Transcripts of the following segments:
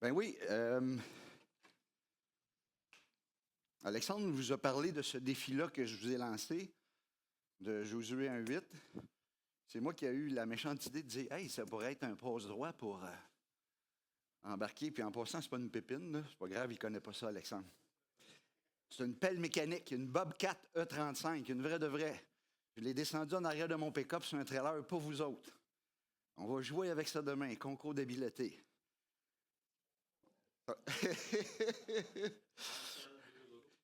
Ben oui, Alexandre vous a parlé de ce défi-là que je vous ai lancé, de Josué 1,8. C'est moi qui ai eu la méchante idée de dire Hey, ça pourrait être un passe-droit pour embarquer. Puis en passant, c'est pas une pépine, là. C'est pas grave, il connaît pas ça, Alexandre. C'est une pelle mécanique, une Bobcat E35, une vraie de vraie. Je l'ai descendu en arrière de mon pick-up sur un trailer pour vous autres. On va jouer avec ça demain, concours d'habileté.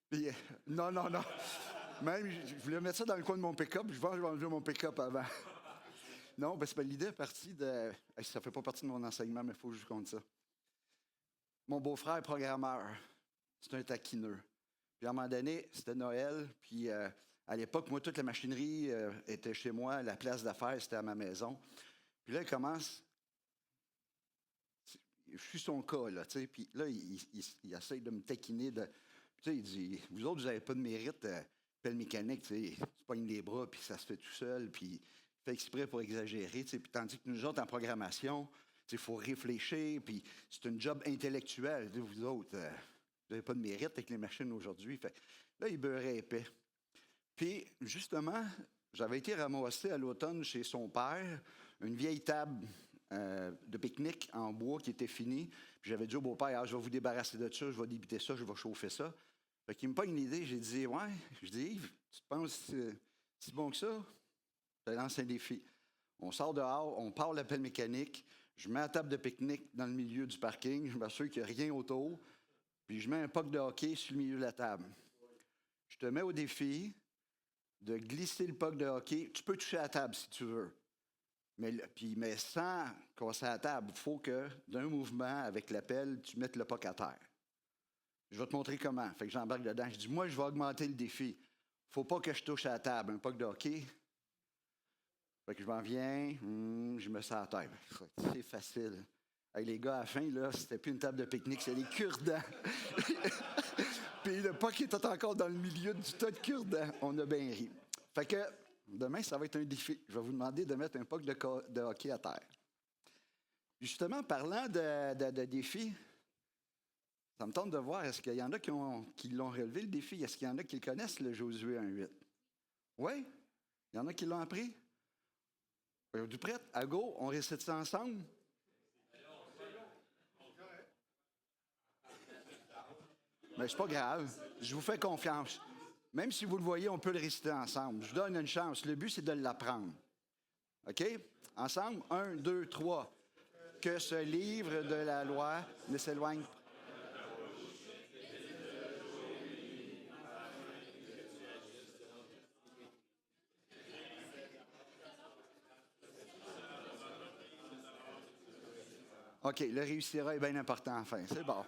Puis, non, non, non. Même, je voulais mettre ça dans le coin de mon pick-up. Je vais enlever mon pick-up avant. Non, parce que l'idée est partie de. Ça ne fait pas partie de mon enseignement, mais il faut que je vous compte ça. Mon beau-frère est programmeur. C'est un taquineux. Puis à un moment donné, c'était Noël. Puis à l'époque, moi, toute la machinerie était chez moi. La place d'affaires, c'était à ma maison. Puis là, il commence. Je suis son cas, là, tu sais. Puis là, il essaie de me taquiner. Tu sais, il dit Vous autres, vous n'avez pas de mérite. Pelle mécanique, tu sais, tu pognes les bras, puis ça se fait tout seul. Puis il fait exprès pour exagérer. Tu sais. Puis tandis que nous autres, en programmation, il faut réfléchir. Puis c'est un job intellectuel. Vous autres, vous n'avez pas de mérite avec les machines aujourd'hui. Fait là, il beurrait épais. Puis, justement, j'avais été ramassé à l'automne chez son père, une vieille table de pique-nique en bois qui était finie. Puis j'avais dit au beau-père, je vais vous débarrasser de ça, je vais débiter ça, je vais chauffer ça. Fait qu'il me pogne l'idée, j'ai dit, ouais, je dis, Yves, tu te penses si bon que ça? Je te lance un défi. On sort dehors, on part la pelle mécanique, je mets la table de pique-nique dans le milieu du parking, je m'assure qu'il n'y a rien autour, puis je mets un puck de hockey sur le milieu de la table. Je te mets au défi de glisser le puck de hockey. Tu peux toucher la table si tu veux. Mais sans casser la table, il faut que, d'un mouvement avec la pelle, tu mettes le puck à terre. Je vais te montrer comment. Fait que j'embarque dedans. Je dis, moi, je vais augmenter le défi. Faut pas que je touche à la table. Un puck de hockey. Fait que je m'en viens, je me sers à terre. C'est facile. Hey, les gars, à la fin, là, c'était plus une table de pique-nique, c'est des cure-dents. Puis le puck était encore dans le milieu du tas de cure-dents. On a bien ri. Fait que demain, ça va être un défi. Je vais vous demander de mettre un puck de hockey à terre. Justement, parlant de défis, ça me tente de voir, est-ce qu'il y en a qui l'ont relevé, le défi? Est-ce qu'il y en a qui le connaissent, le Josué 1,8? Oui? Il y en a qui l'ont appris? Êtes-vous prêts? À go, on récite ça ensemble? Mais c'est pas grave. Je vous fais confiance. Même si vous le voyez, on peut le réciter ensemble. Je vous donne une chance. Le but, c'est de l'apprendre. OK? Ensemble? 1, 2, 3. Que ce livre de la loi ne s'éloigne pas. OK, le réussira est bien important enfin. C'est bon.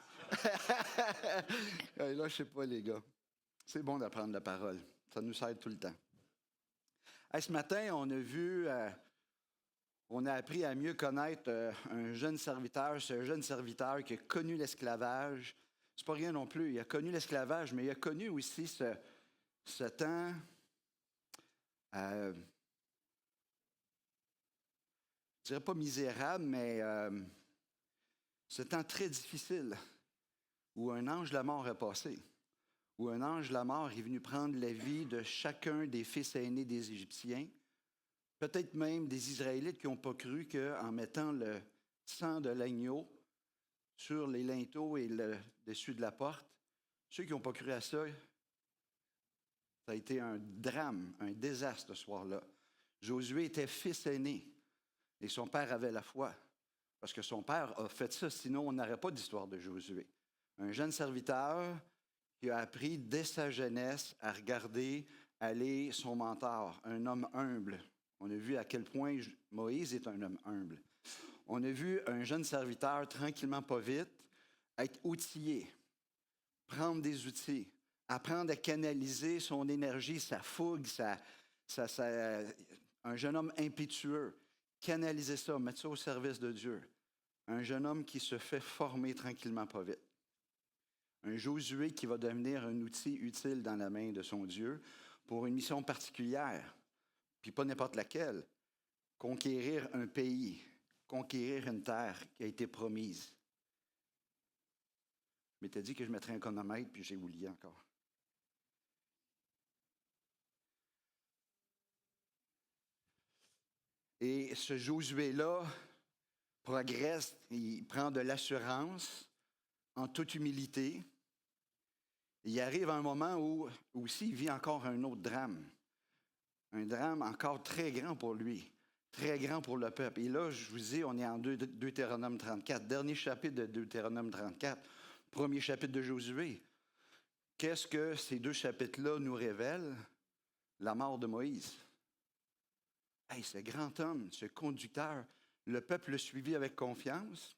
Là, je sais pas, les gars. C'est bon d'apprendre la parole. Ça nous aide tout le temps. Hey, ce matin, on a appris à mieux connaître un jeune serviteur, ce jeune serviteur qui a connu l'esclavage. C'est pas rien non plus. Il a connu l'esclavage, mais il a connu aussi ce temps, je dirais pas misérable, mais ce temps très difficile où un ange de la mort est passé, où un ange de la mort est venu prendre la vie de chacun des fils aînés des Égyptiens, peut-être même des Israélites qui n'ont pas cru qu'en mettant le sang de l'agneau sur les linteaux et le dessus de la porte, ceux qui n'ont pas cru à ça, ça a été un drame, un désastre ce soir-là. Josué était fils aîné et son père avait la foi. Parce que son père a fait ça, sinon on n'aurait pas d'histoire de Josué. Un jeune serviteur qui a appris dès sa jeunesse à regarder aller son mentor, un homme humble. On a vu à quel point Moïse est un homme humble. On a vu un jeune serviteur, tranquillement pas vite, être outillé, prendre des outils, apprendre à canaliser son énergie, sa fougue, un jeune homme impétueux, canaliser ça, mettre ça au service de Dieu. Un jeune homme qui se fait former tranquillement pas vite. Un Josué qui va devenir un outil utile dans la main de son Dieu pour une mission particulière, puis pas n'importe laquelle. Conquérir un pays, conquérir une terre qui a été promise. Je m'étais dit que je mettrais un chronomètre, puis j'ai oublié encore. Et ce Josué-là progresse, il prend de l'assurance en toute humilité. Il arrive à un moment où aussi il vit encore un autre drame. Un drame encore très grand pour lui, très grand pour le peuple. Et là, je vous dis, on est en Deutéronome 34, dernier chapitre de Deutéronome 34, premier chapitre de Josué. Qu'est-ce que ces deux chapitres-là nous révèlent? La mort de Moïse. Hey, ce grand homme, ce conducteur, le peuple le suivit avec confiance.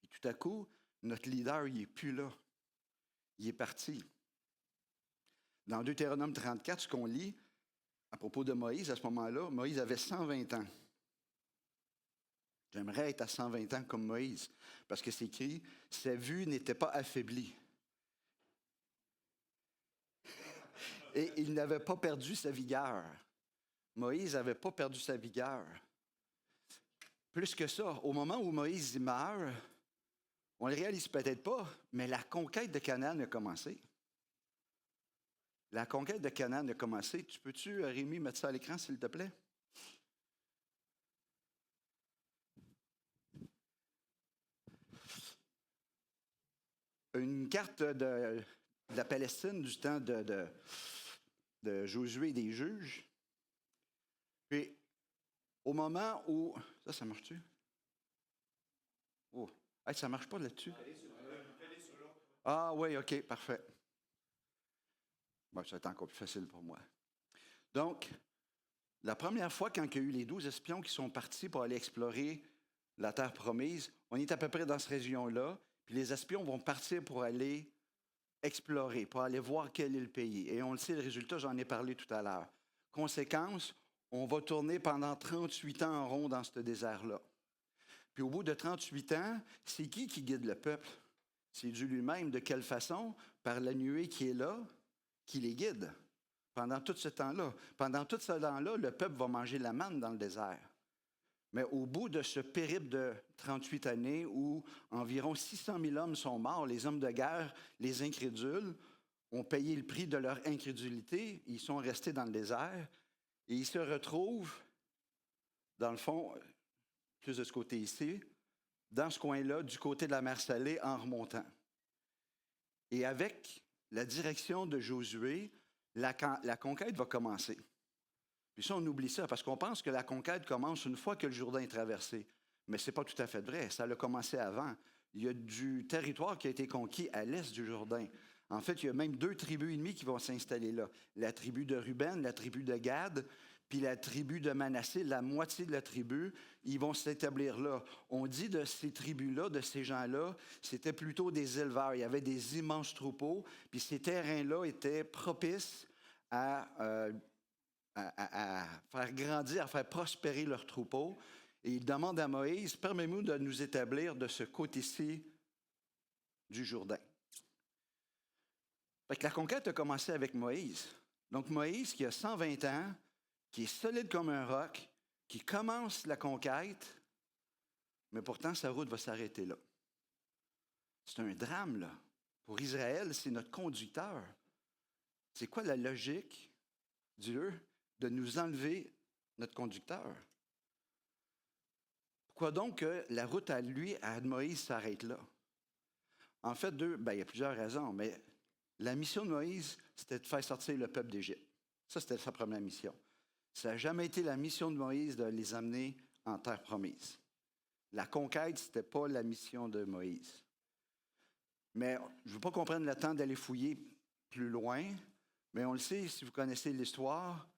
Et tout à coup, notre leader, il n'est plus là. Il est parti. Dans Deutéronome 34, ce qu'on lit à propos de Moïse, à ce moment-là, Moïse avait 120 ans. J'aimerais être à 120 ans comme Moïse, parce que c'est écrit, sa vue n'était pas affaiblie. Et il n'avait pas perdu sa vigueur. Moïse n'avait pas perdu sa vigueur. Plus que ça, au moment où Moïse meurt, on ne le réalise peut-être pas, mais la conquête de Canaan a commencé. La conquête de Canaan a commencé. Tu peux-tu, Rémi, mettre ça à l'écran, s'il te plaît? Une carte de la Palestine du temps de Josué et des juges. Puis, au moment où... Ça marche-tu? Oh, hey, ça ne marche pas là-dessus? Ah oui, OK, parfait. Bon, ça va être encore plus facile pour moi. Donc, la première fois, quand il y a eu les 12 espions qui sont partis pour aller explorer la terre promise, on est à peu près dans cette région-là, puis les espions vont partir pour aller explorer, pour aller voir quel est le pays. Et on le sait, le résultat, j'en ai parlé tout à l'heure. Conséquence, on va tourner pendant 38 ans en rond dans ce désert-là. Puis au bout de 38 ans, c'est qui guide le peuple? C'est Dieu lui-même. De quelle façon? Par la nuée qui est là, qui les guide. Pendant tout ce temps-là. Pendant tout ce temps-là, le peuple va manger la manne dans le désert. Mais au bout de ce périple de 38 années où environ 600 000 hommes sont morts, les hommes de guerre, les incrédules, ont payé le prix de leur incrédulité, ils sont restés dans le désert et ils se retrouvent, dans le fond, plus de ce côté ici, dans ce coin-là, du côté de la mer Salée, en remontant. Et avec la direction de Josué, la conquête va commencer. Puis ça, on oublie ça, parce qu'on pense que la conquête commence une fois que le Jourdain est traversé. Mais ce n'est pas tout à fait vrai. Ça a commencé avant. Il y a du territoire qui a été conquis à l'est du Jourdain. En fait, il y a même 2 tribus ennemies qui vont s'installer là. La tribu de Ruben, la tribu de Gad, puis la tribu de Manassé, la moitié de la tribu, ils vont s'établir là. On dit de ces tribus-là, de ces gens-là, c'était plutôt des éleveurs. Il y avait des immenses troupeaux, puis ces terrains-là étaient propices à faire grandir, à faire prospérer leurs troupeaux. Et ils demandent à Moïse, permets-nous de nous établir de ce côté-ci du Jourdain. Fait que la conquête a commencé avec Moïse. Donc Moïse, qui a 120 ans, qui est solide comme un roc, qui commence la conquête, mais pourtant sa route va s'arrêter là. C'est un drame, là. Pour Israël, c'est notre conducteur. C'est quoi la logique, Dieu, de nous enlever notre conducteur? Pourquoi donc que la route à lui, à Moïse, s'arrête là? En fait, il y a plusieurs raisons, mais la mission de Moïse, c'était de faire sortir le peuple d'Égypte. Ça, c'était sa première mission. Ça n'a jamais été la mission de Moïse de les amener en terre promise. La conquête, ce n'était pas la mission de Moïse. Mais je ne veux pas qu'on prenne le temps d'aller fouiller plus loin, mais on le sait, si vous connaissez l'histoire,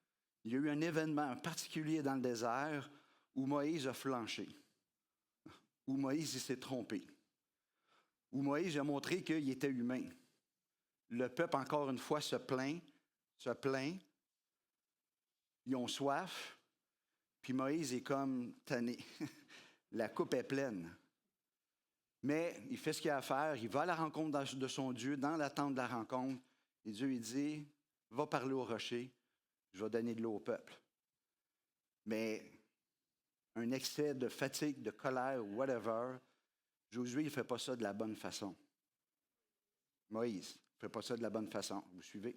il y a eu un événement particulier dans le désert où Moïse a flanché, où Moïse s'est trompé, où Moïse a montré qu'il était humain. Le peuple, encore une fois, se plaint, ils ont soif, puis Moïse est comme tanné. La coupe est pleine. Mais il fait ce qu'il a à faire, il va à la rencontre de son Dieu, dans l'attente de la rencontre, et Dieu lui dit, va parler au rocher, je vais donner de l'eau au peuple. Mais un excès de fatigue, de colère, whatever, Josué ne fait pas ça de la bonne façon. Moïse, ne fais pas ça de la bonne façon. Vous suivez?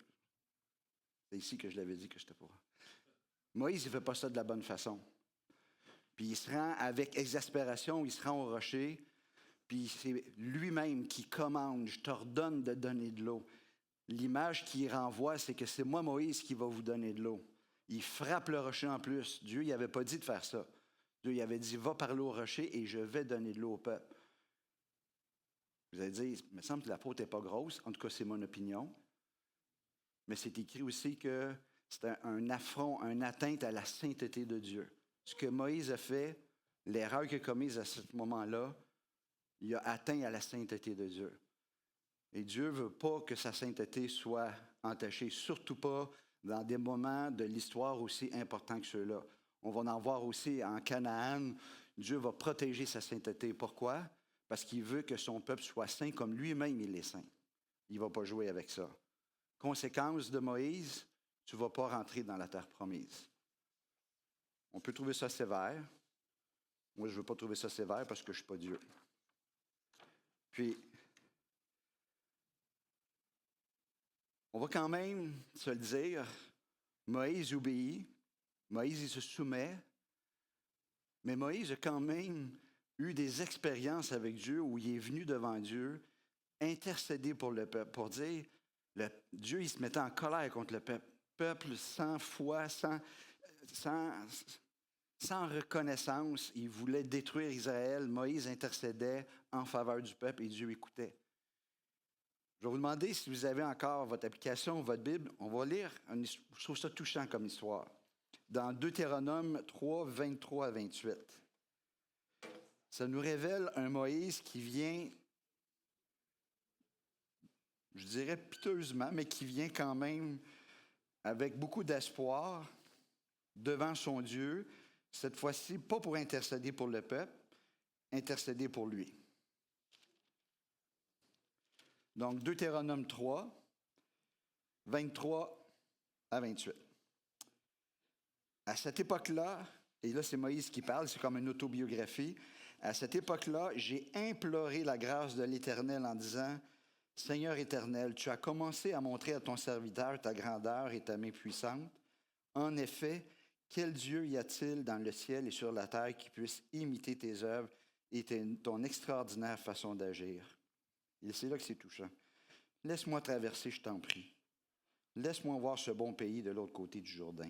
C'est ici que je l'avais dit que je n'étais pas. Moïse, il ne fait pas ça de la bonne façon. Puis il se rend avec exaspération, il se rend au rocher, puis c'est lui-même qui commande, je t'ordonne de donner de l'eau. L'image qu'il renvoie, c'est que c'est moi, Moïse, qui va vous donner de l'eau. Il frappe le rocher en plus. Dieu, il n'avait pas dit de faire ça. Dieu, il avait dit, va parler au rocher et je vais donner de l'eau au peuple. Vous allez dire, il me semble que la faute n'est pas grosse. En tout cas, c'est mon opinion. Mais c'est écrit aussi que c'est un affront, une atteinte à la sainteté de Dieu. Ce que Moïse a fait, l'erreur qu'il a commise à ce moment-là, il a atteint à la sainteté de Dieu. Et Dieu ne veut pas que sa sainteté soit entachée, surtout pas dans des moments de l'histoire aussi importants que ceux-là. On va en voir aussi en Canaan, Dieu va protéger sa sainteté. Pourquoi? Parce qu'il veut que son peuple soit saint comme lui-même il est saint. Il ne va pas jouer avec ça. Conséquence de Moïse, tu ne vas pas rentrer dans la terre promise. On peut trouver ça sévère. Moi, je ne veux pas trouver ça sévère parce que je ne suis pas Dieu. Puis, on va quand même se le dire, Moïse obéit, Moïse il se soumet, mais Moïse a quand même eu des expériences avec Dieu où il est venu devant Dieu, intercéder pour le peuple, pour dire, Dieu il se mettait en colère contre le peuple sans foi, sans reconnaissance, il voulait détruire Israël, Moïse intercédait en faveur du peuple et Dieu écoutait. Je vais vous demander si vous avez encore votre application, votre Bible. On va lire, je trouve ça touchant comme histoire. Dans Deutéronome 3, 23 à 28. Ça nous révèle un Moïse qui vient, je dirais piteusement, mais qui vient quand même avec beaucoup d'espoir devant son Dieu. Cette fois-ci, pas pour intercéder pour le peuple, intercéder pour lui. Donc, Deutéronome 3, 23 à 28. À cette époque-là, et là c'est Moïse qui parle, c'est comme une autobiographie, à cette époque-là, j'ai imploré la grâce de l'Éternel en disant, Seigneur éternel, tu as commencé à montrer à ton serviteur ta grandeur et ta main puissante. En effet, quel Dieu y a-t-il dans le ciel et sur la terre qui puisse imiter tes œuvres et ton extraordinaire façon d'agir? Et c'est là que c'est touchant. Laisse-moi traverser, je t'en prie. Laisse-moi voir ce bon pays de l'autre côté du Jourdain,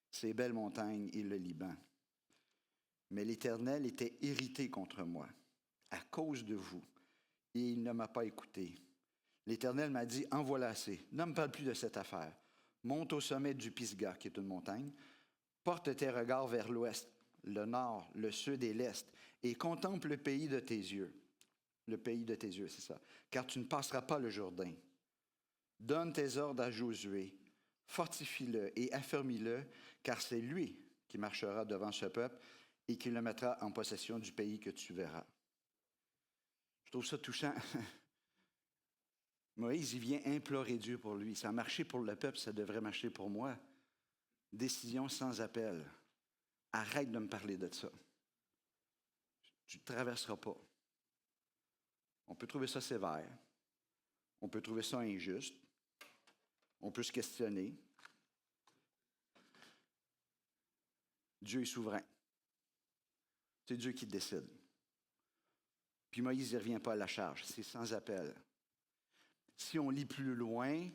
ces belles montagnes et le Liban. Mais l'Éternel était irrité contre moi, à cause de vous, et il ne m'a pas écouté. L'Éternel m'a dit, en voilà assez, ne me parle plus de cette affaire. Monte au sommet du Pisga, qui est une montagne, porte tes regards vers l'ouest, le nord, le sud et l'est, et contemple le pays de tes yeux. Le pays de tes yeux, c'est ça. Car tu ne passeras pas le Jourdain. Donne tes ordres à Josué, fortifie-le et affermis-le, car c'est lui qui marchera devant ce peuple et qui le mettra en possession du pays que tu verras. Je trouve ça touchant. Moïse, il vient implorer Dieu pour lui. Ça a marché pour le peuple, ça devrait marcher pour moi. Décision sans appel. Arrête de me parler de ça. Tu ne traverseras pas. On peut trouver ça sévère. On peut trouver ça injuste. On peut se questionner. Dieu est souverain. C'est Dieu qui décide. Puis Moïse ne revient pas à la charge. C'est sans appel. Si on lit plus loin,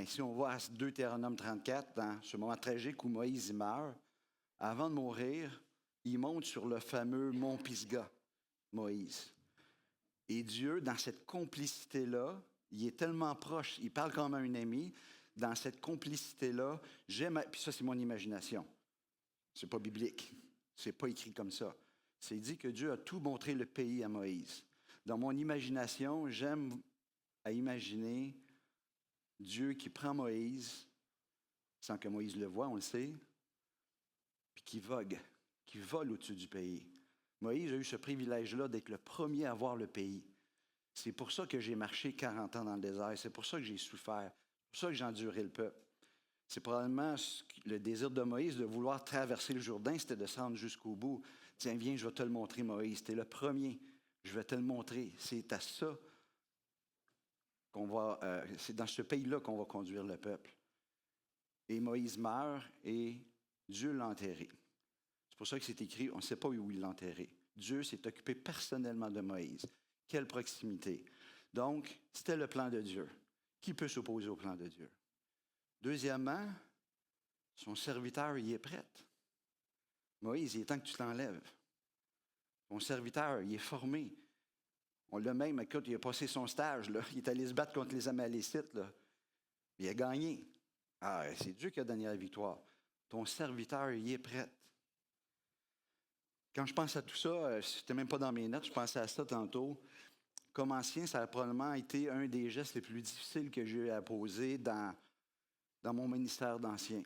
si on va à Deutéronome 34, dans ce moment tragique où Moïse meurt, avant de mourir, il monte sur le fameux mont Pisga, Moïse. Et Dieu, dans cette complicité-là, il est tellement proche, il parle comme un ami, dans cette complicité-là, puis ça c'est mon imagination, c'est pas biblique, c'est pas écrit comme ça. C'est dit que Dieu a tout montré le pays à Moïse. Dans mon imagination, j'aime à imaginer Dieu qui prend Moïse, sans que Moïse le voie, on le sait, puis qui vogue, qui vole au-dessus du pays. Moïse a eu ce privilège-là d'être le premier à voir le pays. C'est pour ça que j'ai marché 40 ans dans le désert. C'est pour ça que j'ai souffert. C'est pour ça que j'ai enduré le peuple. C'est probablement le désir de Moïse de vouloir traverser le Jourdain, c'était de se rendre jusqu'au bout. Tiens, viens, je vais te le montrer, Moïse. T'es le premier. Je vais te le montrer. C'est à ça c'est dans ce pays-là qu'on va conduire le peuple. Et Moïse meurt et Dieu l'a enterré. C'est pour ça que c'est écrit, on ne sait pas où il l'a enterré. Dieu s'est occupé personnellement de Moïse. Quelle proximité. Donc, c'était le plan de Dieu. Qui peut s'opposer au plan de Dieu? Deuxièmement, son serviteur y est prêt. Moïse, il est temps que tu t'enlèves. Ton serviteur, il est formé. On l'a même, écoute, il a passé son stage, là. Il est allé se battre contre les Amalécites, là. Il a gagné. Ah, c'est Dieu qui a donné la victoire. Ton serviteur, il est prêt. Quand je pense à tout ça, c'était même pas dans mes notes, je pensais à ça tantôt. Comme ancien, ça a probablement été un des gestes les plus difficiles que j'ai eu à poser dans mon ministère d'ancien.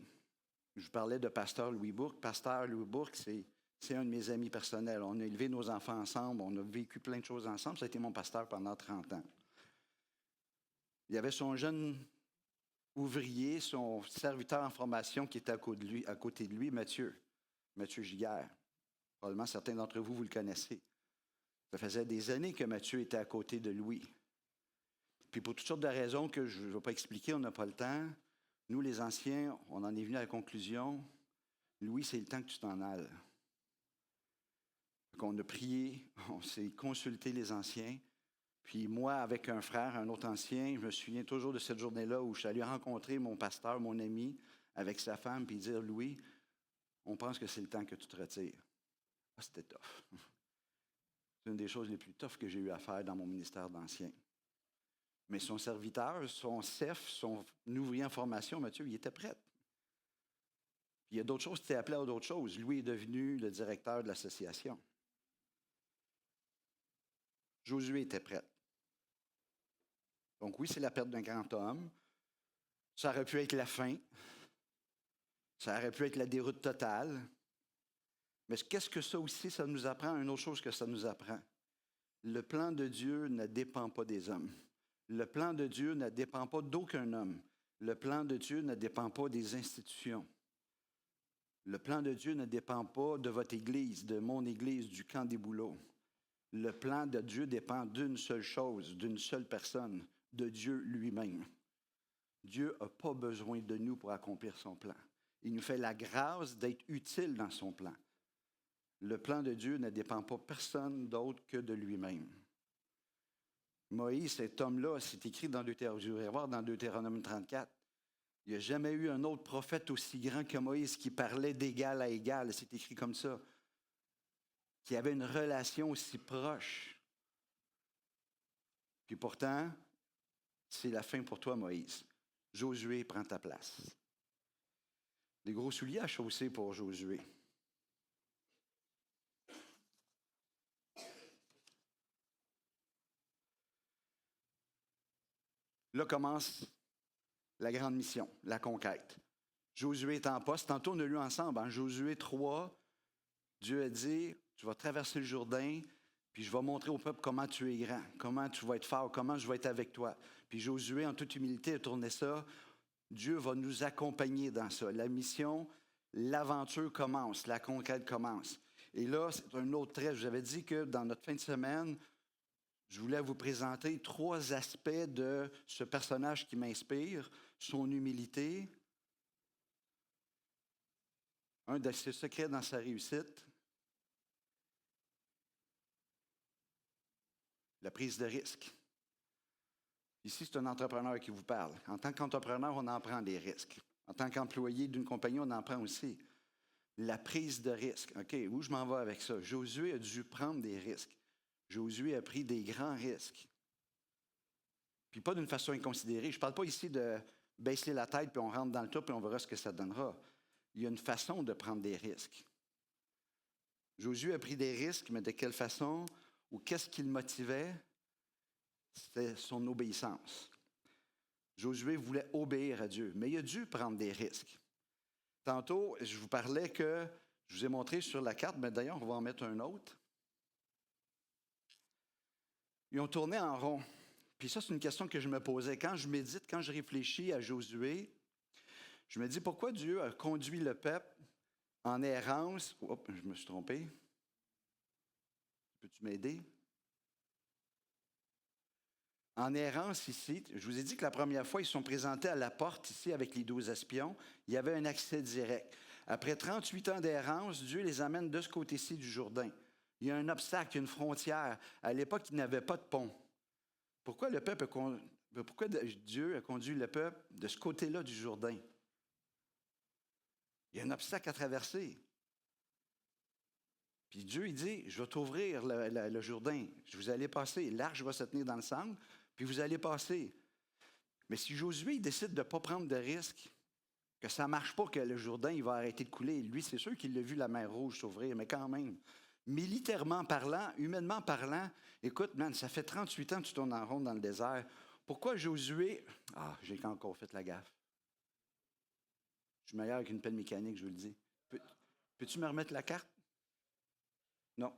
Je vous parlais de Pasteur Louis Bourque. Pasteur Louis Bourque, c'est un de mes amis personnels. On a élevé nos enfants ensemble, on a vécu plein de choses ensemble. Ça a été mon pasteur pendant 30 ans. Il y avait son jeune ouvrier, son serviteur en formation qui était à côté de lui, Mathieu Giguère. Probablement certains d'entre vous, vous le connaissez. Ça faisait des années que Mathieu était à côté de Louis. Puis pour toutes sortes de raisons que je ne vais pas expliquer, on n'a pas le temps. Nous, les anciens, on en est venus à la conclusion, Louis, c'est le temps que tu t'en ailles. Donc, on a prié, on s'est consulté les anciens. Puis moi, avec un frère, un autre ancien, je me souviens toujours de cette journée-là où je suis allé rencontrer mon pasteur, mon ami, avec sa femme, puis dire, Louis, on pense que c'est le temps que tu te retires. Ah, c'était tough. C'est une des choses les plus tough que j'ai eu à faire dans mon ministère d'ancien. Mais son serviteur, son chef, son ouvrier en formation, Mathieu, il était prêt. Puis il y a d'autres choses qui étaient appelées à d'autres choses. Lui est devenu le directeur de l'association. Josué était prêt. Donc oui, c'est la perte d'un grand homme. Ça aurait pu être la fin. Ça aurait pu être la déroute totale. Mais qu'est-ce que ça aussi, ça nous apprend? Une autre chose que ça nous apprend. Le plan de Dieu ne dépend pas des hommes. Le plan de Dieu ne dépend pas d'aucun homme. Le plan de Dieu ne dépend pas des institutions. Le plan de Dieu ne dépend pas de votre Église, de mon Église, du camp des bouleaux. Le plan de Dieu dépend d'une seule chose, d'une seule personne, de Dieu lui-même. Dieu n'a pas besoin de nous pour accomplir son plan. Il nous fait la grâce d'être utile dans son plan. Le plan de Dieu ne dépend pas de personne d'autre que de lui-même. Moïse, cet homme-là, c'est écrit dans Deutéronome 34. Il n'y a jamais eu un autre prophète aussi grand que Moïse qui parlait d'égal à égal. C'est écrit comme ça. Qui avait une relation aussi proche. Puis pourtant, c'est la fin pour toi, Moïse. Josué prend ta place. Des gros souliers à chausser pour Josué. Là commence la grande mission, la conquête. Josué est en poste. Tantôt, on a lu ensemble, en Josué 3, Dieu a dit, tu vas traverser le Jourdain, puis je vais montrer au peuple comment tu es grand, comment tu vas être fort, comment je vais être avec toi. Puis Josué, en toute humilité, a tourné ça. Dieu va nous accompagner dans ça. La mission, l'aventure commence, la conquête commence. Et là, c'est un autre trait. Je vous avais dit que dans notre fin de semaine, je voulais vous présenter 3 aspects de ce personnage qui m'inspire. Son humilité, un de ses secrets dans sa réussite, la prise de risque. Ici, c'est un entrepreneur qui vous parle. En tant qu'entrepreneur, on en prend des risques. En tant qu'employé d'une compagnie, on en prend aussi. La prise de risque. OK, où je m'en vais avec ça? Josué a dû prendre des risques. Josué a pris des grands risques. Puis pas d'une façon inconsidérée. Je ne parle pas ici de baisser la tête, puis on rentre dans le tas, puis on verra ce que ça donnera. Il y a une façon de prendre des risques. Josué a pris des risques, mais de quelle façon? Ou qu'est-ce qui le motivait? C'était son obéissance. Josué voulait obéir à Dieu, mais il a dû prendre des risques. Tantôt, je vous parlais que, je vous ai montré sur la carte, mais d'ailleurs, on va en mettre un autre. Ils ont tourné en rond. Puis ça, c'est une question que je me posais. Quand je médite, quand je réfléchis à Josué, je me dis pourquoi Dieu a conduit le peuple en errance. Oups, je me suis trompé. Peux-tu m'aider? en errance ici. Je vous ai dit que la première fois, ils se sont présentés à la porte ici avec les 12 espions. Il y avait un accès direct. Après 38 ans d'errance, Dieu les amène de ce côté-ci du Jourdain. Il y a un obstacle, une frontière. À l'époque, il n'avait pas de pont. Pourquoi Dieu a conduit le peuple de ce côté-là du Jourdain? Il y a un obstacle à traverser. Puis Dieu, il dit, je vais t'ouvrir le Jourdain. Vous allez passer. L'arche va se tenir dans le centre, puis vous allez passer. Mais si Josué il décide de ne pas prendre de risque, que ça ne marche pas, que le Jourdain il va arrêter de couler, lui, c'est sûr qu'il a vu la mer Rouge s'ouvrir, mais quand même. Militairement parlant, humainement parlant, écoute, man, ça fait 38 ans que tu tournes en rond dans le désert. Pourquoi Josué... Ah, j'ai encore fait la gaffe. Je suis meilleur qu'une pelle mécanique, je vous le dis. Peux-tu me remettre la carte? Non.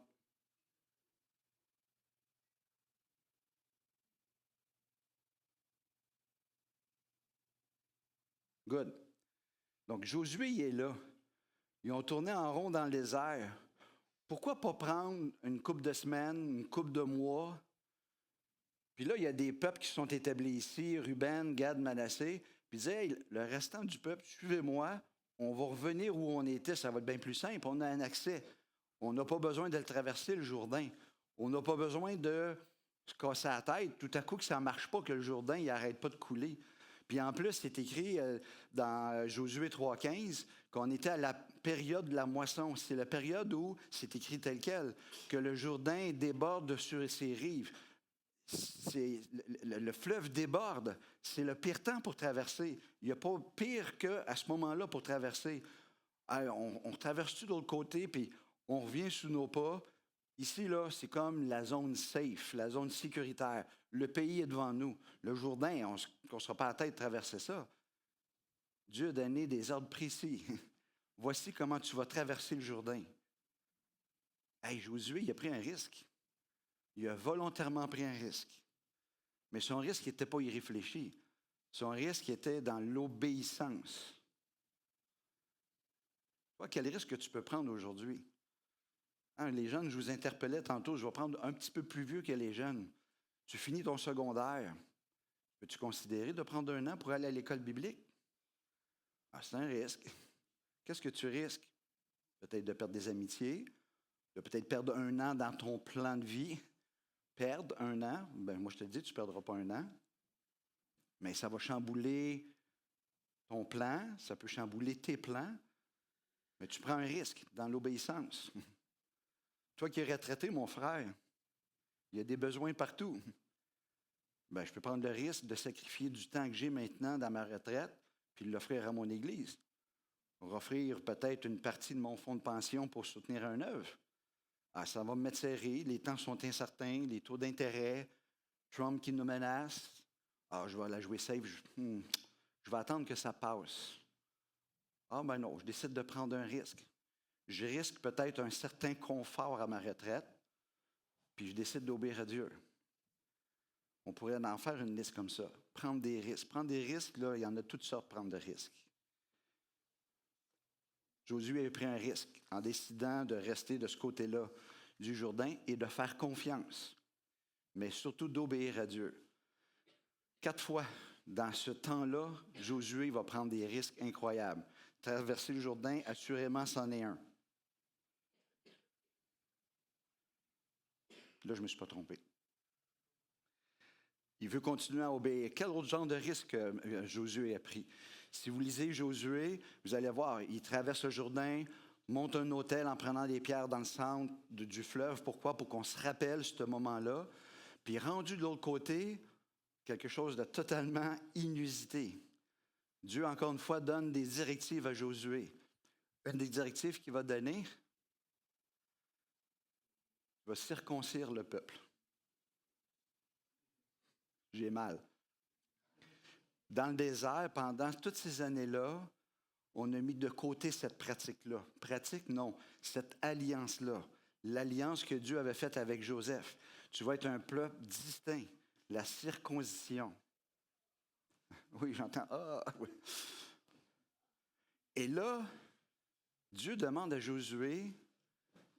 Good. Donc, Josué, il est là. Ils ont tourné en rond dans le désert. Pourquoi pas prendre une couple de semaines, une couple de mois? Puis là, il y a des peuples qui sont établis ici, Ruben, Gad, Manassé. Puis ils disaient, hey, le restant du peuple, suivez-moi, on va revenir où on était, ça va être bien plus simple, on a un accès. On n'a pas besoin de le traverser, le Jourdain. On n'a pas besoin de se casser la tête. Tout à coup, que ça ne marche pas, que le Jourdain, il n'arrête pas de couler. Puis en plus, c'est écrit dans Josué 3,15 qu'on était à la période de la moisson. C'est la période où c'est écrit tel quel, que le Jourdain déborde sur ses rives. Le fleuve déborde. C'est le pire temps pour traverser. Il n'y a pas pire qu'à ce moment-là pour traverser. On traverse-tu de l'autre côté, puis on revient sous nos pas. Ici, là, c'est comme la zone safe, la zone sécuritaire. Le pays est devant nous. Le Jourdain, on ne sera pas à la tête de traverser ça. Dieu a donné des ordres précis. Voici comment tu vas traverser le Jourdain. Hey, Josué, il a pris un risque. Il a volontairement pris un risque. Mais son risque n'était pas irréfléchi. Son risque était dans l'obéissance. Toi, quel risque que tu peux prendre aujourd'hui? Hein, les jeunes, je vous interpellais tantôt, je vais prendre un petit peu plus vieux que les jeunes. Tu finis ton secondaire. Peux-tu considérer de prendre 1 an pour aller à l'école biblique? Ah, c'est un risque. Qu'est-ce que tu risques? Peut-être de perdre des amitiés, de peut-être perdre 1 an dans ton plan de vie. Perdre 1 an, ben moi je te dis, tu ne perdras pas 1 an. Mais ça va chambouler ton plan, ça peut chambouler tes plans, mais tu prends un risque dans l'obéissance. Toi qui es retraité, mon frère, il y a des besoins partout. Ben, je peux prendre le risque de sacrifier du temps que j'ai maintenant dans ma retraite, puis de l'offrir à mon Église. Pour offrir peut-être une partie de mon fonds de pension pour soutenir un œuvre. Ah, ça va me mettre serré, les temps sont incertains, les taux d'intérêt, Trump qui nous menace. Ah, je vais la jouer safe, je vais attendre que ça passe. Ah, ben non, je décide de prendre un risque. Je risque peut-être un certain confort à ma retraite, puis je décide d'obéir à Dieu. On pourrait en faire une liste comme ça. Prendre des risques. Prendre des risques, là, il y en a toutes sortes, prendre de risques. Josué a pris un risque en décidant de rester de ce côté-là du Jourdain et de faire confiance, mais surtout d'obéir à Dieu. 4 fois dans ce temps-là, Josué va prendre des risques incroyables. Traverser le Jourdain, assurément, c'en est un. Là, je ne me suis pas trompé. Il veut continuer à obéir. Quel autre genre de risque Josué a pris? Si vous lisez Josué, vous allez voir, il traverse le Jourdain, monte un hôtel en prenant des pierres dans le centre du fleuve. Pourquoi? Pour qu'on se rappelle ce moment-là. Puis rendu de l'autre côté, quelque chose de totalement inusité. Dieu, encore une fois, donne des directives à Josué. Une des directives qu'il va donner, il va circoncire le peuple. J'ai mal. Dans le désert, pendant toutes ces années-là, on a mis de côté cette pratique-là. Pratique, non. Cette alliance-là. L'alliance que Dieu avait faite avec Joseph. Tu vas être un peuple distinct. La circoncision. Oui, j'entends. Ah, oui. Et là, Dieu demande à Josué,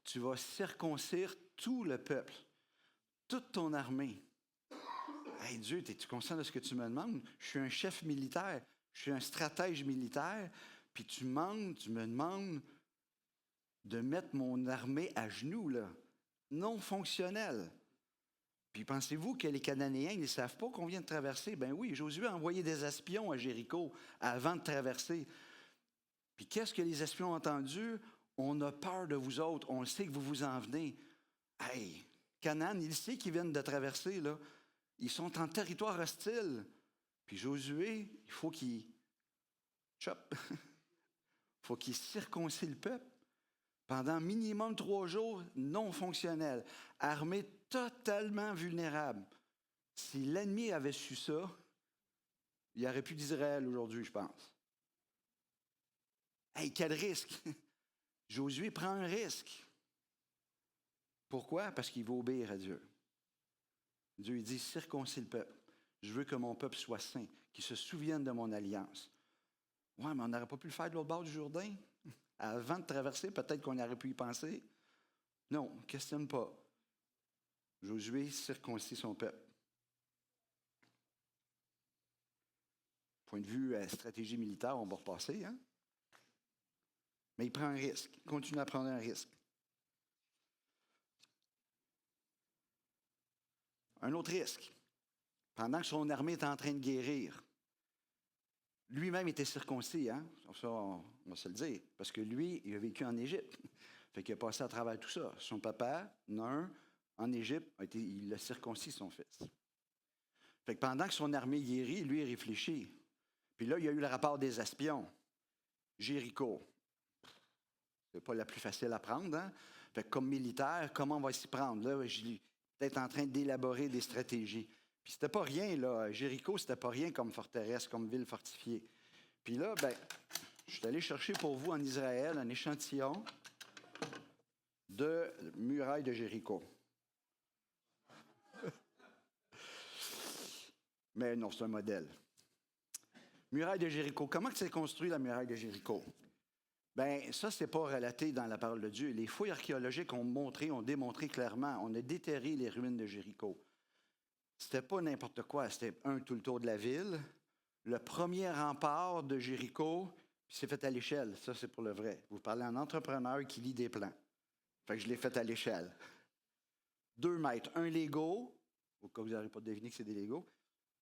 tu vas circoncire tout le peuple, toute ton armée. Hey Dieu, es-tu conscient de ce que tu me demandes? Je suis un chef militaire, je suis un stratège militaire, puis tu me demandes de mettre mon armée à genoux, là, non fonctionnelle. Puis pensez-vous que les Cananéens, ils ne savent pas qu'on vient de traverser? Ben oui, Josué a envoyé des espions à Jéricho avant de traverser. Puis qu'est-ce que les espions ont entendu? On a peur de vous autres, on sait que vous vous en venez. Hey, Canaan, il sait qu'ils viennent de traverser, là. Ils sont en territoire hostile. Puis Josué, il faut qu'il chope. Il faut qu'il circoncie le peuple pendant minimum 3 jours non fonctionnels, armé totalement vulnérable. Si l'ennemi avait su ça, il n'y aurait plus d'Israël aujourd'hui, je pense. Hey, quel risque! Josué prend un risque. Pourquoi? Parce qu'il veut obéir à Dieu. Dieu il dit, circoncis le peuple. Je veux que mon peuple soit saint, qu'il se souvienne de mon alliance. Ouais, mais on n'aurait pas pu le faire de l'autre bord du Jourdain? Avant de traverser, peut-être qu'on aurait pu y penser. Non, ne questionne pas. Josué circoncis son peuple. Point de vue stratégie militaire, on va repasser, hein? Mais il prend un risque. Il continue à prendre un risque. Un autre risque. Pendant que son armée est en train de guérir, lui-même était circoncis, hein? Ça, on va se le dire. Parce que lui, il a vécu en Égypte. Fait qu'il a passé à travers tout ça. Son papa, Nun, en Égypte, il a circoncis son fils. Fait que pendant que son armée guérit, lui, il réfléchit. Puis là, il y a eu le rapport des espions. Jéricho. C'est pas la plus facile à prendre, hein? Fait que comme militaire, comment on va s'y prendre? Là, je suis peut-être en train d'élaborer des stratégies. Puis c'était pas rien, là. Jéricho, c'était pas rien comme forteresse, comme ville fortifiée. Puis là, ben, je suis allé chercher pour vous en Israël un échantillon de muraille de Jéricho. Mais non, c'est un modèle. Muraille de Jéricho. Comment s'est construit la muraille de Jéricho? Bien, ça, c'est pas relaté dans la parole de Dieu. Les fouilles archéologiques ont démontré clairement, on a déterré les ruines de Jéricho. C'était pas n'importe quoi, c'était tout le tour de la ville. Le premier rempart de Jéricho, puis c'est fait à l'échelle. Ça, c'est pour le vrai. Vous parlez à un entrepreneur qui lit des plans. Fait que je l'ai fait à l'échelle. 2 mètres. Un Lego, au cas où vous n'aurez pas deviné que c'est des Legos,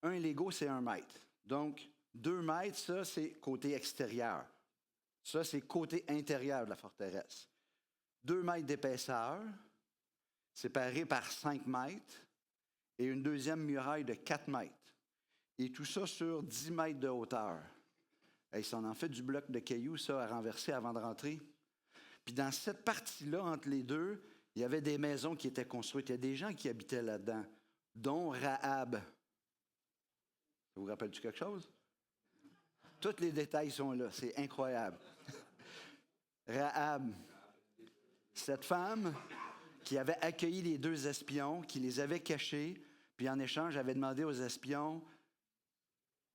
un Lego, c'est 1 mètre. Donc, 2 mètres, ça, c'est côté extérieur. Ça, c'est côté intérieur de la forteresse. 2 mètres d'épaisseur, séparé par 5 mètres, et une deuxième muraille de 4 mètres. Et tout ça sur 10 mètres de hauteur. Et ça en fait du bloc de cailloux, ça, à renverser avant de rentrer. Puis dans cette partie-là, entre les deux, il y avait des maisons qui étaient construites. Il y a des gens qui habitaient là-dedans, dont Rahab. Ça vous rappelle-tu quelque chose? Tous les détails sont là. C'est incroyable. Rahab, cette femme qui avait accueilli les 2 espions, qui les avait cachés, puis en échange avait demandé aux espions,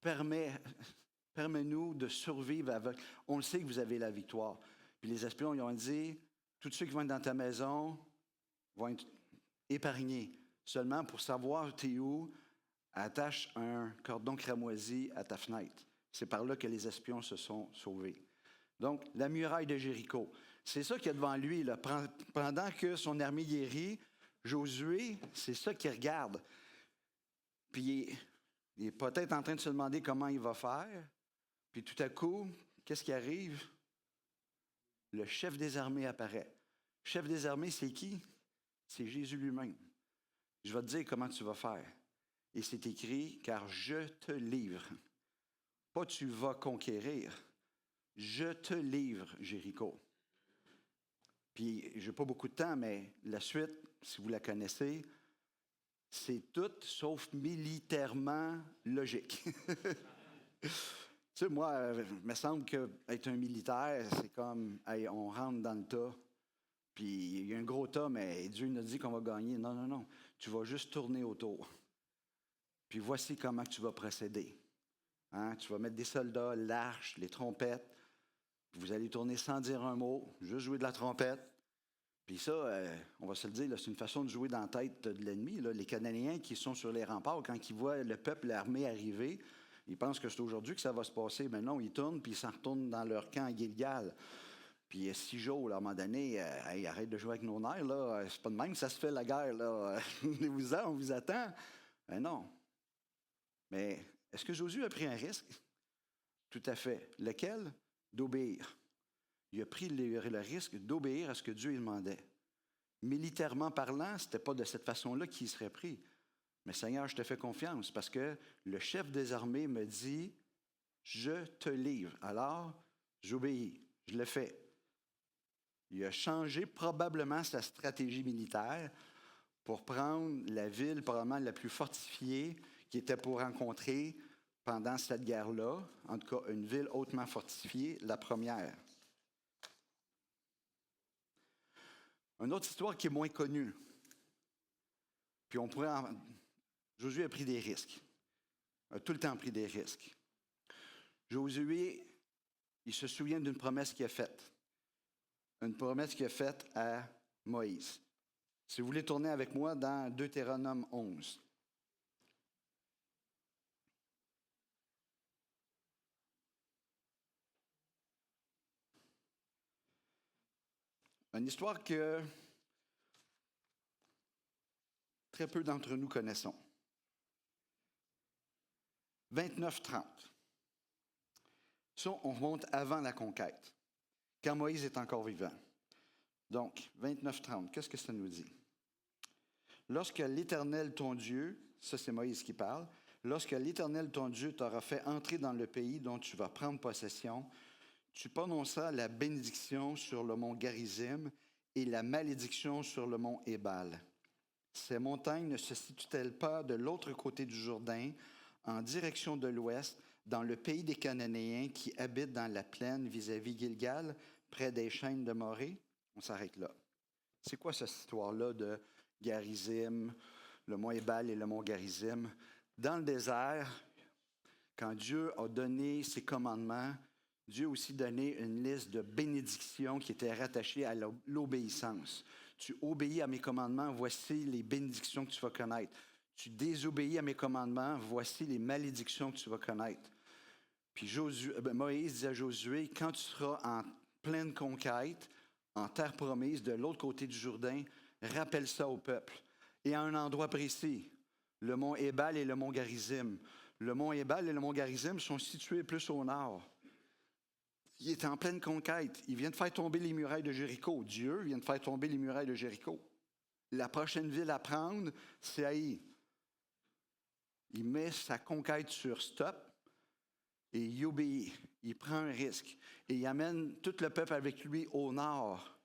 permets-nous de survivre avec. On le sait que vous avez la victoire. Puis les espions, ils ont dit, tous ceux qui vont être dans ta maison vont être épargnés. Seulement pour savoir t'es où, attache un cordon cramoisi à ta fenêtre. C'est par là que les espions se sont sauvés. Donc, la muraille de Jéricho. C'est ça qu'il y a devant lui, là. Pendant que son armée guérit, Josué, c'est ça qu'il regarde. Puis, il est peut-être en train de se demander comment il va faire. Puis tout à coup, qu'est-ce qui arrive? Le chef des armées apparaît. Le chef des armées, c'est qui? C'est Jésus lui-même. Je vais te dire comment tu vas faire. Et c'est écrit, car je te livre. Pas tu vas conquérir. Je te livre, Jéricho. Puis, je n'ai pas beaucoup de temps, mais la suite, si vous la connaissez, c'est tout sauf militairement logique. Tu sais, moi, il me semble qu'être un militaire, c'est comme, hey, on rentre dans le tas, puis il y a un gros tas, mais Dieu nous dit qu'on va gagner. Non, non, non. Tu vas juste tourner autour. Puis voici comment tu vas procéder. Hein? Tu vas mettre des soldats, l'arche, les trompettes. Vous allez tourner sans dire un mot, juste jouer de la trompette. Puis ça, on va se le dire, là, c'est une façon de jouer dans la tête de l'ennemi. Là. Les Cananéens qui sont sur les remparts, quand ils voient le peuple, l'armée arriver, ils pensent que c'est aujourd'hui que ça va se passer. Mais non, ils tournent, puis ils s'en retournent dans leur camp à Gilgal. Puis 6 jours, là, à un moment donné, hey, arrête de jouer avec nos nerfs, là. C'est pas de même que ça se fait la guerre, là. On vous attend. Ben non. Mais est-ce que Josué a pris un risque? Tout à fait. Lequel? D'obéir. Il a pris le risque d'obéir à ce que Dieu lui demandait. Militairement parlant, ce n'était pas de cette façon-là qu'il serait pris. Mais Seigneur, je te fais confiance parce que le chef des armées me dit, je te livre. Alors, j'obéis, je le fais. Il a changé probablement sa stratégie militaire pour prendre la ville probablement la plus fortifiée qui était pour rencontrer pendant cette guerre-là, en tout cas une ville hautement fortifiée, la première. Une autre histoire qui est moins connue. Puis on pourrait Josué a pris des risques. A tout le temps pris des risques. Josué, il se souvient d'une promesse qu'il a faite. Une promesse qu'il a faite à Moïse. Si vous voulez tourner avec moi dans Deutéronome 11. Une histoire que très peu d'entre nous connaissons. 29-30. Ça, on remonte avant la conquête, quand Moïse est encore vivant. Donc, 29-30, qu'est-ce que ça nous dit? Lorsque l'Éternel, ton Dieu, ça c'est Moïse qui parle, lorsque l'Éternel, ton Dieu, t'aura fait entrer dans le pays dont tu vas prendre possession, tu prononças la bénédiction sur le mont Garizim et la malédiction sur le mont Ébal. Ces montagnes ne se situent-elles pas de l'autre côté du Jourdain, en direction de l'ouest, dans le pays des Cananéens qui habitent dans la plaine vis-à-vis Gilgal, près des chaînes de Morée? On s'arrête là. C'est quoi cette histoire-là de Garizim, le mont Ébal et le mont Garizim? Dans le désert, quand Dieu a donné ses commandements, Dieu a aussi donné une liste de bénédictions qui étaient rattachées à l'obéissance. Tu obéis à mes commandements, voici les bénédictions que tu vas connaître. Tu désobéis à mes commandements, voici les malédictions que tu vas connaître. Puis Moïse dit à Josué, quand tu seras en pleine conquête, en terre promise, de l'autre côté du Jourdain, rappelle ça au peuple. Et à un endroit précis, le mont Ébal et le mont Garizim. Le mont Ébal et le mont Garizim sont situés plus au nord. Il est en pleine conquête. Il vient de faire tomber les murailles de Jéricho. Dieu vient de faire tomber les murailles de Jéricho. La prochaine ville à prendre, c'est Haï. Il met sa conquête sur stop et il obéit. Il prend un risque. Et il amène tout le peuple avec lui au nord.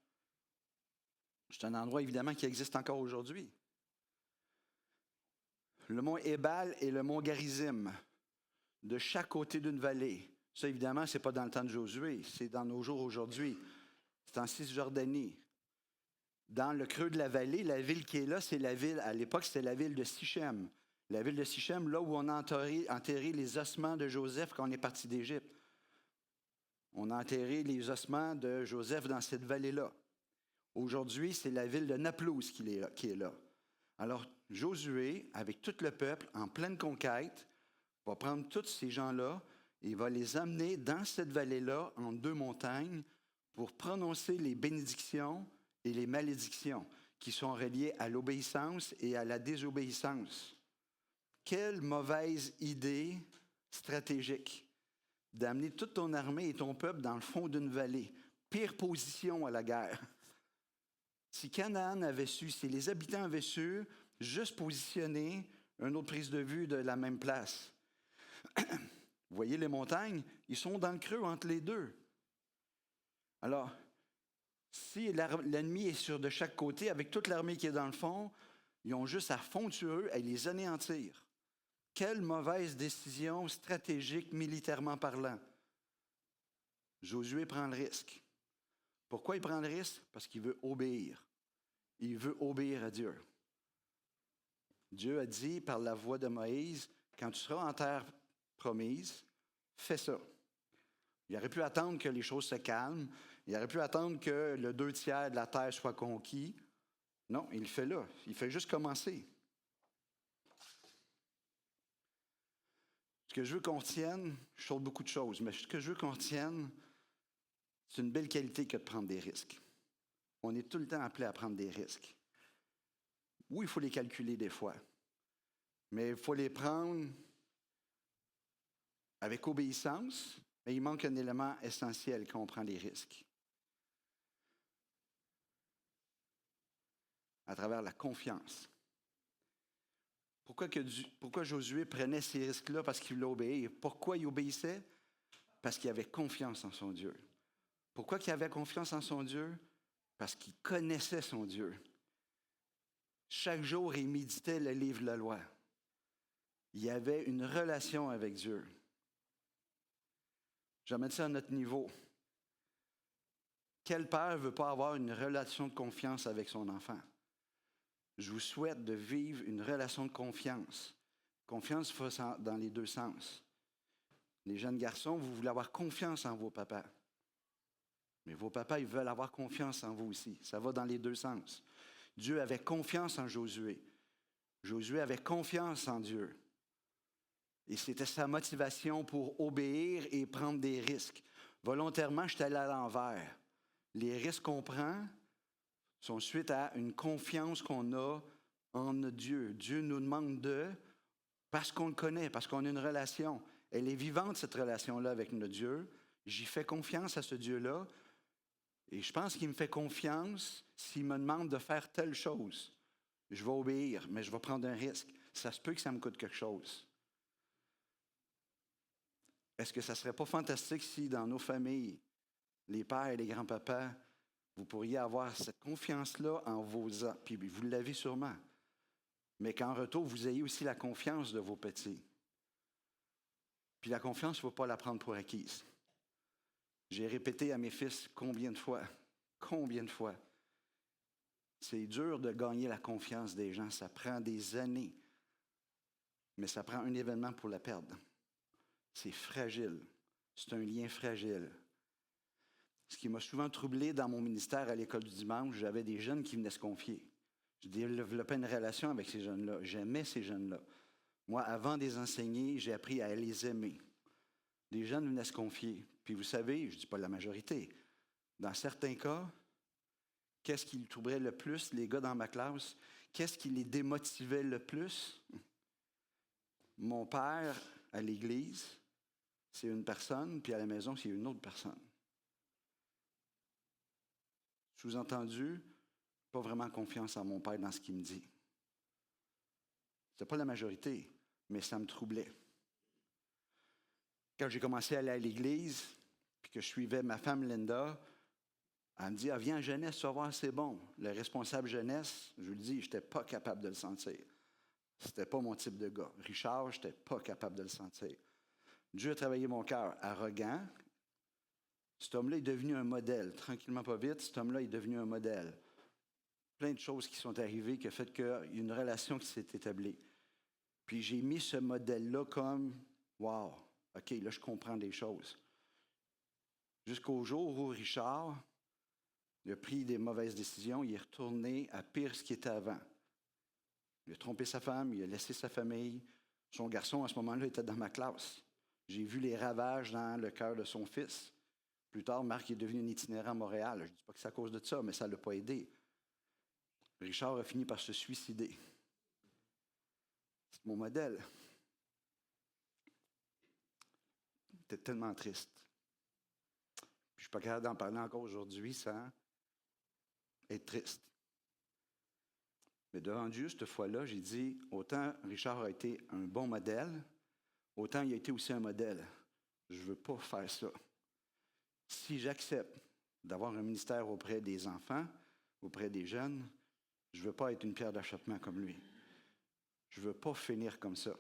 C'est un endroit, évidemment, qui existe encore aujourd'hui. Le mont Ébal et le mont Garizim, de chaque côté d'une vallée. Ça, évidemment, ce n'est pas dans le temps de Josué, c'est dans nos jours aujourd'hui. C'est en Cisjordanie. Dans le creux de la vallée, la ville qui est là, c'est la ville, à l'époque, c'était la ville de Sichem. La ville de Sichem, là où on a enterré les ossements de Joseph quand on est parti d'Égypte. On a enterré les ossements de Joseph dans cette vallée-là. Aujourd'hui, c'est la ville de Naplouse qui est là. Alors, Josué, avec tout le peuple, en pleine conquête, va prendre tous ces gens-là et il va les amener dans cette vallée-là, en 2 montagnes, pour prononcer les bénédictions et les malédictions qui sont reliées à l'obéissance et à la désobéissance. Quelle mauvaise idée stratégique d'amener toute ton armée et ton peuple dans le fond d'une vallée. Pire position à la guerre. Si Canaan avait su, si les habitants avaient su, juste positionner une autre prise de vue de la même place. Vous voyez les montagnes? Ils sont dans le creux entre les deux. Alors, si l'ennemi est sur de chaque côté, avec toute l'armée qui est dans le fond, ils ont juste à fondre sur eux et les anéantir. Quelle mauvaise décision stratégique, militairement parlant. Josué prend le risque. Pourquoi il prend le risque? Parce qu'il veut obéir. Il veut obéir à Dieu. Dieu a dit par la voix de Moïse, quand tu seras en terre promise, fais ça. Il aurait pu attendre que les choses se calment Il aurait pu attendre que le 2 tiers de la terre soit conquis. Non, il le fait là. Il fait juste commencer. Ce que je veux qu'on tienne, je saute beaucoup de choses, mais ce que je veux qu'on tienne, c'est une belle qualité que de prendre des risques. On est tout le temps appelé à prendre des risques. Oui, il faut les calculer des fois, mais il faut les prendre avec obéissance, mais il manque un élément essentiel quand on prend les risques. À travers la confiance. Pourquoi Josué prenait ces risques-là? Parce qu'il voulait obéir. Pourquoi il obéissait? Parce qu'il avait confiance en son Dieu. Pourquoi il avait confiance en son Dieu? Parce qu'il connaissait son Dieu. Chaque jour, il méditait le livre de la loi. Il y avait une relation avec Dieu. J'amène ça à notre niveau. Quel père ne veut pas avoir une relation de confiance avec son enfant? Je vous souhaite de vivre une relation de confiance. Confiance dans les deux sens. Les jeunes garçons, vous voulez avoir confiance en vos papas. Mais vos papas, ils veulent avoir confiance en vous aussi. Ça va dans les deux sens. Dieu avait confiance en Josué. Josué avait confiance en Dieu. Et c'était sa motivation pour obéir et prendre des risques. Volontairement, je suis allé à l'envers. Les risques qu'on prend sont suite à une confiance qu'on a en notre Dieu. Dieu nous demande parce qu'on le connaît, parce qu'on a une relation. Elle est vivante, cette relation-là, avec notre Dieu. J'y fais confiance à ce Dieu-là. Et je pense qu'il me fait confiance s'il me demande de faire telle chose. Je vais obéir, mais je vais prendre un risque. Ça se peut que ça me coûte quelque chose. Est-ce que ça ne serait pas fantastique si dans nos familles, les pères et les grands-papas, vous pourriez avoir cette confiance-là en vos enfants, puis vous l'avez sûrement, mais qu'en retour, vous ayez aussi la confiance de vos petits. Puis la confiance, il ne faut pas la prendre pour acquise. J'ai répété à mes fils combien de fois, c'est dur de gagner la confiance des gens, ça prend des années, mais ça prend un événement pour la perdre. C'est fragile, c'est un lien fragile. Ce qui m'a souvent troublé dans mon ministère à l'école du dimanche, j'avais des jeunes qui venaient se confier. Je développais une relation avec ces jeunes-là. J'aimais ces jeunes-là. Moi, avant de les enseigner, j'ai appris à les aimer. Les jeunes venaient se confier. Puis vous savez, je ne dis pas la majorité, dans certains cas, qu'est-ce qui les troublerait le plus, les gars dans ma classe? Qu'est-ce qui les démotivait le plus? Mon père, à l'église, c'est une personne, puis à la maison, c'est une autre personne. Sous-entendu, pas vraiment confiance en mon père dans ce qu'il me dit. Ce n'est pas la majorité, mais ça me troublait. Quand j'ai commencé à aller à l'église, puis que je suivais ma femme Linda, elle me dit, viens en jeunesse, tu vas voir, c'est bon. Le responsable jeunesse, je vous le dis, je n'étais pas capable de le sentir. C'était pas mon type de gars. Richard, je n'étais pas capable de le sentir. Dieu a travaillé mon cœur arrogant. Cet homme-là est devenu un modèle. Tranquillement, pas vite, cet homme-là est devenu un modèle. Plein de choses qui sont arrivées qui ont fait qu'il y a une relation qui s'est établie. Puis j'ai mis ce modèle-là comme, wow, OK, là, je comprends des choses. Jusqu'au jour où Richard, il a pris des mauvaises décisions, il est retourné à pire ce qu'il était avant. Il a trompé sa femme, il a laissé sa famille. Son garçon, à ce moment-là, était dans ma classe. J'ai vu les ravages dans le cœur de son fils. Plus tard, Marc est devenu un itinérant à Montréal. Je ne dis pas que c'est à cause de ça, mais ça ne l'a pas aidé. Richard a fini par se suicider. C'est mon modèle. C'était tellement triste. Puis je ne suis pas capable d'en parler encore aujourd'hui sans être triste. Mais devant Dieu, cette fois-là, j'ai dit, autant Richard a été un bon modèle, autant il a été aussi un modèle. Je ne veux pas faire ça. Si j'accepte d'avoir un ministère auprès des enfants, auprès des jeunes, je ne veux pas être une pierre d'achoppement comme lui. Je ne veux pas finir comme ça.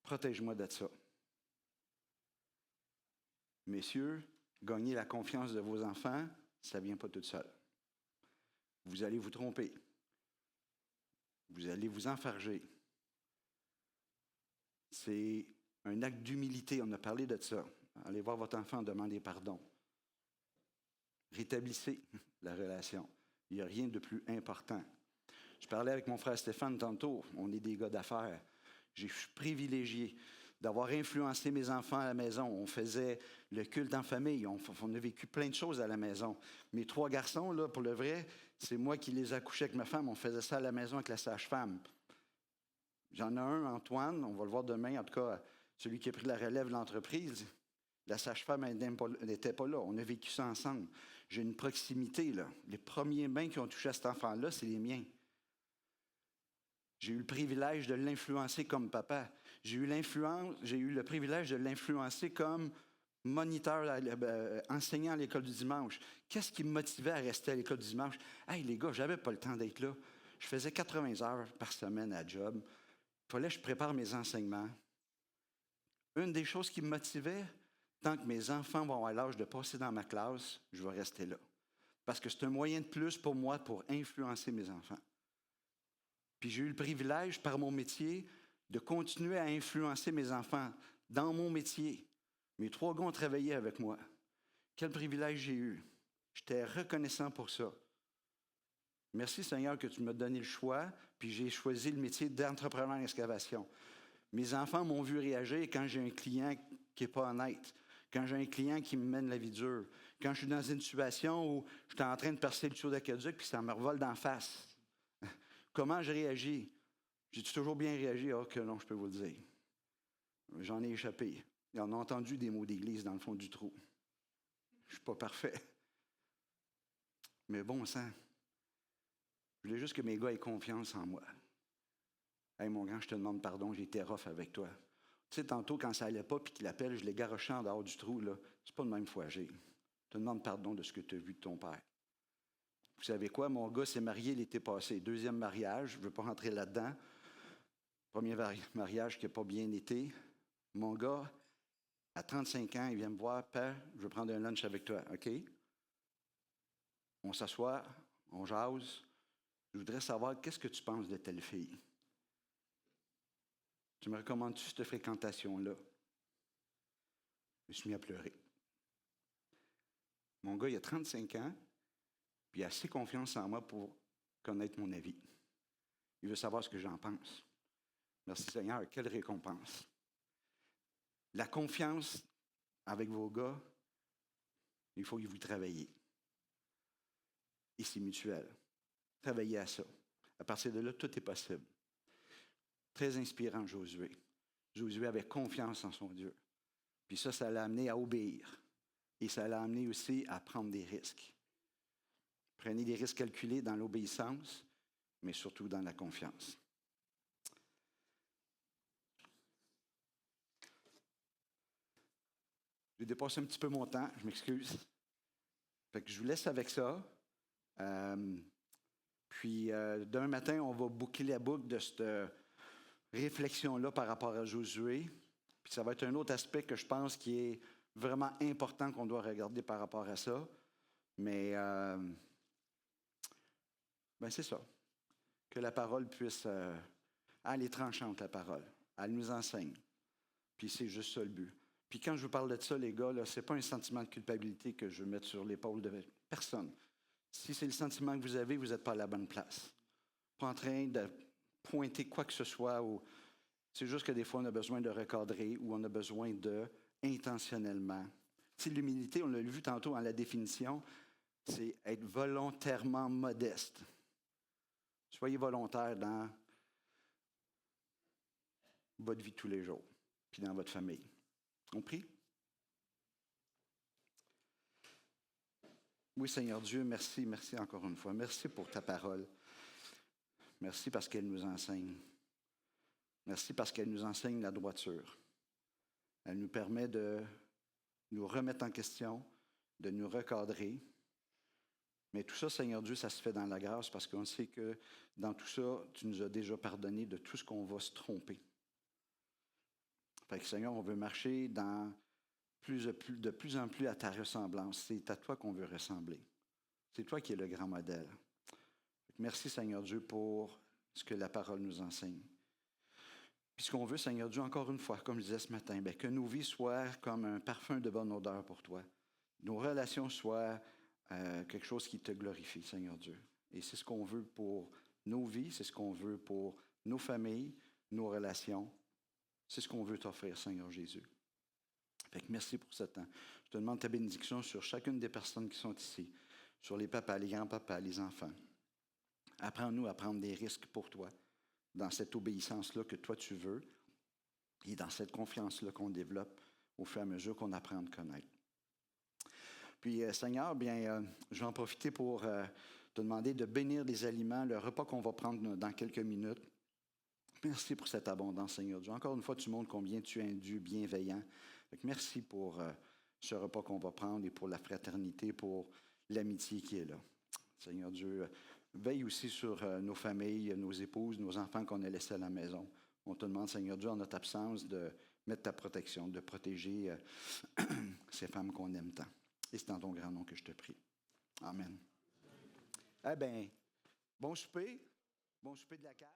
Protège-moi de ça. Messieurs, gagner la confiance de vos enfants, ça ne vient pas tout seul. Vous allez vous tromper. Vous allez vous enfarger. C'est un acte d'humilité. On a parlé de ça. Allez voir votre enfant, demander pardon. Rétablissez la relation. Il n'y a rien de plus important. Je parlais avec mon frère Stéphane tantôt. On est des gars d'affaires. Je suis privilégié d'avoir influencé mes enfants à la maison. On faisait le culte en famille. On a vécu plein de choses à la maison. Mes 3 garçons, là, pour le vrai, c'est moi qui les accouchais avec ma femme. On faisait ça à la maison avec la sage-femme. J'en ai un, Antoine, on va le voir demain, en tout cas, celui qui a pris la relève de l'entreprise. La sage-femme n'était pas là. On a vécu ça ensemble. J'ai une proximité, là. Les premiers mains qui ont touché à cet enfant-là, c'est les miens. J'ai eu le privilège de l'influencer comme papa. J'ai eu le privilège de l'influencer comme moniteur, enseignant à l'école du dimanche. Qu'est-ce qui me motivait à rester à l'école du dimanche? Hey, les gars, j'avais pas le temps d'être là. Je faisais 80 heures par semaine à job. Il fallait que je prépare mes enseignements. Une des choses qui me motivait, tant que mes enfants vont avoir l'âge de passer dans ma classe, je vais rester là. Parce que c'est un moyen de plus pour moi pour influencer mes enfants. Puis j'ai eu le privilège, par mon métier, de continuer à influencer mes enfants dans mon métier. Mes 3 gars ont travaillé avec moi. Quel privilège j'ai eu. J'étais reconnaissant pour ça. Merci Seigneur que tu m'as donné le choix, puis j'ai choisi le métier d'entrepreneur en excavation. Mes enfants m'ont vu réagir quand j'ai un client qui n'est pas honnête, quand j'ai un client qui me mène la vie dure, quand je suis dans une situation où je suis en train de percer le tuyau d'aqueduc puis ça me revole d'en face. Comment je réagis? J'ai-tu toujours bien réagi? Ah, que non, je peux vous le dire. J'en ai échappé. Ils en ont entendu des mots d'église dans le fond du trou. Je ne suis pas parfait. Mais bon sang. Je voulais juste que mes gars aient confiance en moi. Hey, mon grand, je te demande pardon, j'ai été rough avec toi. Tu sais, tantôt, quand ça n'allait pas puis qu'il appelle, je l'ai garoché en dehors du trou, là. C'est pas de même fois agir. Je te demande pardon de ce que tu as vu de ton père. Vous savez quoi? Mon gars s'est marié l'été passé. 2e mariage, je ne veux pas rentrer là-dedans. Premier mariage qui n'a pas bien été. Mon gars, à 35 ans, il vient me voir, Père, je veux prendre un lunch avec toi, OK? On s'assoit, on jase. Je voudrais savoir, qu'est-ce que tu penses de telle fille? Tu me recommandes-tu cette fréquentation-là? Je me suis mis à pleurer. Mon gars, il a 35 ans, puis il a assez confiance en moi pour connaître mon avis. Il veut savoir ce que j'en pense. Merci Seigneur, quelle récompense. La confiance avec vos gars, il faut que vous travailliez. Et c'est mutuel. Travaillez à ça. À partir de là, tout est possible. Très inspirant, Josué. Josué avait confiance en son Dieu. Puis ça l'a amené à obéir. Et ça l'a amené aussi à prendre des risques. Prenez des risques calculés dans l'obéissance, mais surtout dans la confiance. J'ai dépassé un petit peu mon temps, je m'excuse. Fait que je vous laisse avec ça. Puis demain matin, on va boucler la boucle de cette réflexion-là par rapport à Josué. Puis ça va être un autre aspect que je pense qui est vraiment important qu'on doit regarder par rapport à ça. Mais c'est ça. Que la parole puisse... elle est tranchante, la parole. Elle nous enseigne. Puis c'est juste ça le but. Puis quand je vous parle de ça, les gars, ce n'est pas un sentiment de culpabilité que je veux mettre sur l'épaule de personne. Si c'est le sentiment que vous avez, vous n'êtes pas à la bonne place. Pas en train de pointer quoi que ce soit. C'est juste que des fois, on a besoin de recadrer ou on a besoin de, intentionnellement. Tu sais, l'humilité, on l'a vu tantôt dans la définition, c'est être volontairement modeste. Soyez volontaire dans votre vie de tous les jours, puis dans votre famille. On prie? Oui, Seigneur Dieu, merci encore une fois. Merci pour ta parole. Merci parce qu'elle nous enseigne. Merci parce qu'elle nous enseigne la droiture. Elle nous permet de nous remettre en question, de nous recadrer. Mais tout ça, Seigneur Dieu, ça se fait dans la grâce parce qu'on sait que dans tout ça, tu nous as déjà pardonné de tout ce qu'on va se tromper. Fait que, Seigneur, on veut marcher de plus en plus à ta ressemblance. C'est à toi qu'on veut ressembler. C'est toi qui es le grand modèle. Merci, Seigneur Dieu, pour ce que la parole nous enseigne. Puis ce qu'on veut, Seigneur Dieu, encore une fois, comme je disais ce matin, que nos vies soient comme un parfum de bonne odeur pour toi. Nos relations soient quelque chose qui te glorifie, Seigneur Dieu. Et c'est ce qu'on veut pour nos vies, c'est ce qu'on veut pour nos familles, nos relations. C'est ce qu'on veut t'offrir, Seigneur Jésus. Fait que merci pour ce temps. Je te demande ta bénédiction sur chacune des personnes qui sont ici, sur les papas, les grands-papas, les enfants. Apprends-nous à prendre des risques pour toi, dans cette obéissance-là que toi tu veux, et dans cette confiance-là qu'on développe au fur et à mesure qu'on apprend à te connaître. Puis, Seigneur, je vais en profiter pour te demander de bénir les aliments, le repas qu'on va prendre dans quelques minutes. Merci pour cette abondance, Seigneur Dieu. Encore une fois, tu montres combien tu es un Dieu bienveillant. Merci pour ce repas qu'on va prendre et pour la fraternité, pour l'amitié qui est là. Seigneur Dieu, veille aussi sur nos familles, nos épouses, nos enfants qu'on a laissés à la maison. On te demande, Seigneur Dieu, en notre absence, de mettre ta protection, de protéger ces femmes qu'on aime tant. Et c'est dans ton grand nom que je te prie. Amen. Eh bien, bon souper de la cave.